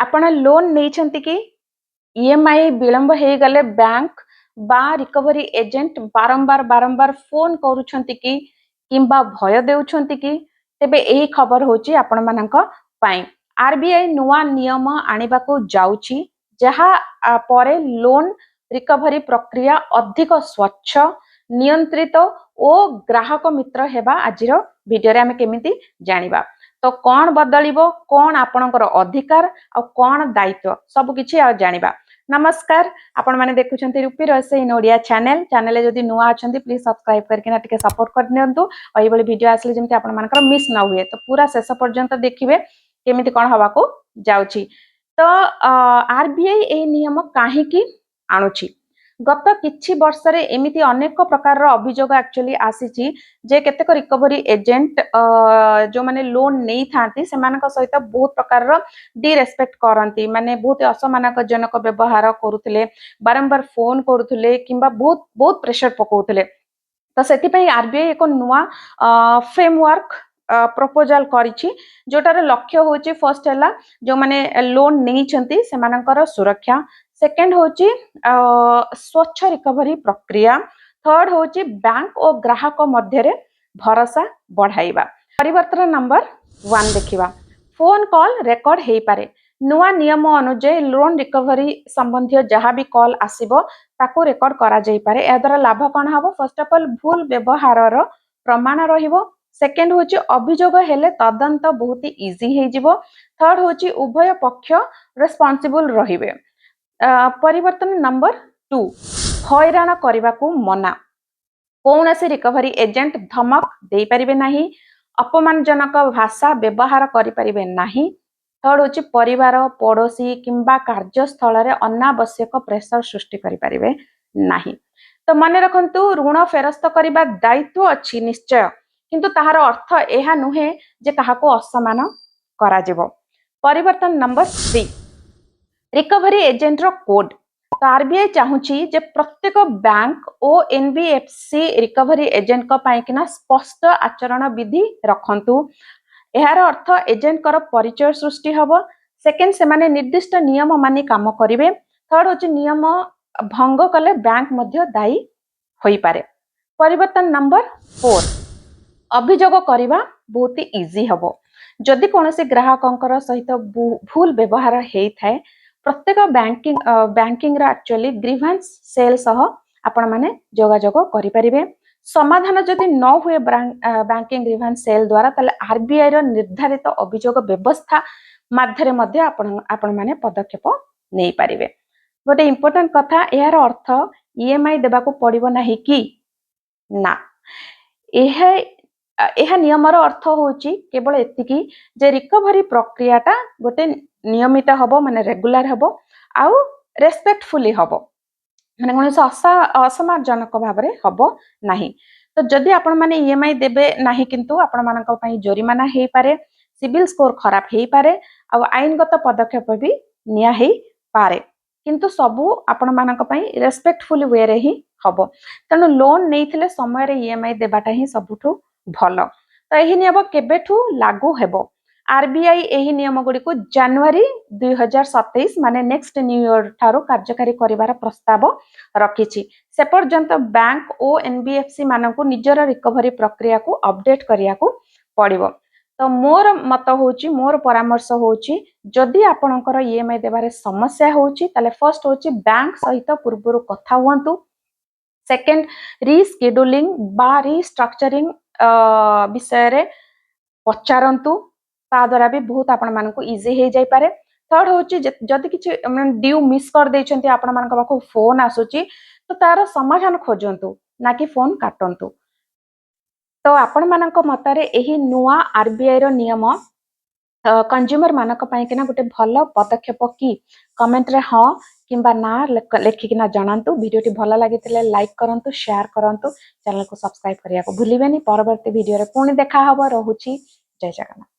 आपण लोन नहीं कि ईएमआई विलंब हो गले बैंक बा रिकवरी एजेंट बारंबार बारंबार फोन करूछंती कि किंबा भय देउछंती कि तेबे एही खबर होची आपण मानक पाई आरबीआई नुआ नियम आनिबा को जाउची जहा परे लोन रिकवरी प्रक्रिया अधिक स्वच्छ नियंत्रित ओ ग्राहक मित्र हेबा आजिर वीडियो रे आमे केमिति जानिबा तो कौन बदलिबो कौन आपणकर अधिकार आ कौन दायित्व सब किछि आ जानिबा। नमस्कार आपण माने देखुछंती रूपी रहस्य इन ओडिया चैनल जदी नुआ अछंती प्लीज सब्सक्राइब करके ना टिके सपोर्ट कर नियंतु और एबोली वीडियो आसले जेमति आपण मानकर मिस ना हुए तो पूरा शेष पर्यंत देखिबे केमिति कोन हवा को जाउची। तो आरबीआई ए नियम काहे की आणुची गत किछि वर्ष रे एमिति अनेक प्रकार अभियोग एक्चुअली आसीची जे केतेक रिकवरी एजेंट जो माने लोन नहीं थांती सेमानक सहित बहुत प्रकार डिरेस्पेक्ट करंती माने बहुत असमानक जनक व्यवहार करुथिले बारंबार फोन करुथिले किंबा बहुत बहुत प्रेशर पकोथिले तो सेति पई आरबीआई एको नुआ फ्रेमवर्क प्रपोजल करिछि जोटार लक्ष्य होची फर्स्ट हैला जो माने लोन नहीं छंती सेमानकर सुरक्षा सेकेंड होची स्वच्छ रिकवरी प्रक्रिया थर्ड होची बैंक और ग्राहक मध्य रे भरोसा बढ़ाइबा। परिवर्तन नंबर 1 देखिबा फोन कॉल रिकॉर्ड हेई पारे नुआ नियम अनुसार लोन रिकवरी संबंधी जहां भी कॉल आसीबो ताको रिकॉर्ड करा जाई पारे ए द्वारा लाभ कोन हबो फर्स्ट ऑफ ऑल भूल व्यवहार रो प्रमाण रहिबो सेकेंड होची अभियोग हेले तदंत बहुत इजी हे जिवो थर्ड होची उभय पक्ष रेस्पोंसिबल रहिबे। परिवर्तन नंबर 2 हैरान करने को मना कौन से रिकवरी एजेंट धमक दे पारिबे नाही अपमानजनक भाषा व्यवहार करि पारिबे नाही थर्ड होची परिवार पड़ोसी किंबा कार्यस्थल रे अनावश्यक प्रेशर सृष्टि करि पारिबे नाही। तो मन रखंतु ऋण फेरस्त करिबा दायित्व अछि निश्चय किंतु ताहार अर्थ एहा नुहे जे काहाको असमान करा जिवो। परिवर्तन नंबर 3 रिकवरी एजेंट रो कोड तो आरबीआई चाहूची जे प्रत्येक बैंक ओ एनबीएफसी रिकवरी एजेंट को पाई किना स्पष्ट आचरण विधि रखंतु एहार अर्थ एजेंट कर परिचय सृष्टि हबो सेकेंड से माने निर्दिष्ट नियम मानि काम करिवे थर्ड होची नियम भंग कले बैंक मध्य दायी होई पारे। परिवर्तन नंबर 4 अभियोग करिबा बहुत इजी हबो जदि कोनोसी ग्राहकंकर सहित भूल व्यवहार हेई थाए प्रत्येक बैंकिंग रा एक्चुअली ग्रीवेंस सेल सह आपण माने जोगाजोग करि परिबे समाधान जदि न हुए बैंकिंग ग्रीवेंस सेल द्वारा तले आरबीआई रो निर्धारित अभियोग व्यवस्था माध्यम मध्ये आपण माने पदक्षेप नै परिबे। गोटे इंपोर्टेंट कथा यार अर्थ ईएमआई देबा को पड़िबो नाही कि ना एहा नियमर अर्थ होची केवल एतिकी जे रिकवरी प्रक्रियाटा गोटे नियमित हबो माने रेगुलर हबो आउ रेस्पेक्टफुली हबो माने कोनोसी असमानजनक भाबरे हबो नाही। तो जदि आपण माने ईएमआई देबे नाही किंतु आपण मानक पई जोरिमाना हेई पारे सिविल स्कोर खराब हेई पारे आ आईनगत पदक्षेप भी निया हेई पारे किंतु सबु आपण मानक पई रेस्पेक्टफुली वे रे ही हबो तनो लोन नेइथिले समय रे ईएमआई देबाटा ही सबुठु भलो। तो एही नियम केबेठु लागू हेबो आरबीआई एही नियम गुडी को जनवरी 2027 माने नेक्स्ट न्यू ईयर थारो कार्यकारी करिवार प्रस्ताव रखिछि से पर्यंत बैंक ओ एनबीएफसी मानकु निजर रिकवरी प्रक्रिया को अपडेट करिया को पड़िबो। तो मोर मत होची मोर परामर्श होची जदि आपनकर ईएमआई देबारे समस्या होची ताले फर्स्ट होची बैंक सहित पूर्वरु कथा हुअंतु सेकेंड रीस्केड्यूलिंग बा रीस्ट्रक्चरिंग विषय रे पचारंतु ता द्वारा भी बहुत आपण मानकु इजी हे जाय पारे थर्ड होची जदि किछि ड्यू मिस कर दैछंती आपण मानक बाको फोन आसुची तो तार समाधान खोजंतु ना कि फोन काटंतु। तो आपण मानक मतरे एही नुआ आरबीआई रो नियम कंज्यूमर मानक पई किना गोटे भलो पदक्षेप की कमेंट रे हां किंबा ना लेखिकिना जणांतु वीडियोटी भलो लागितिले लाइक करंतु शेयर करंतु चैनल को सब्सक्राइब करिया को भूलिबेनी परवर्ती वीडियो रे पुणी देखा हबो रहुची जय जगन्नाथ।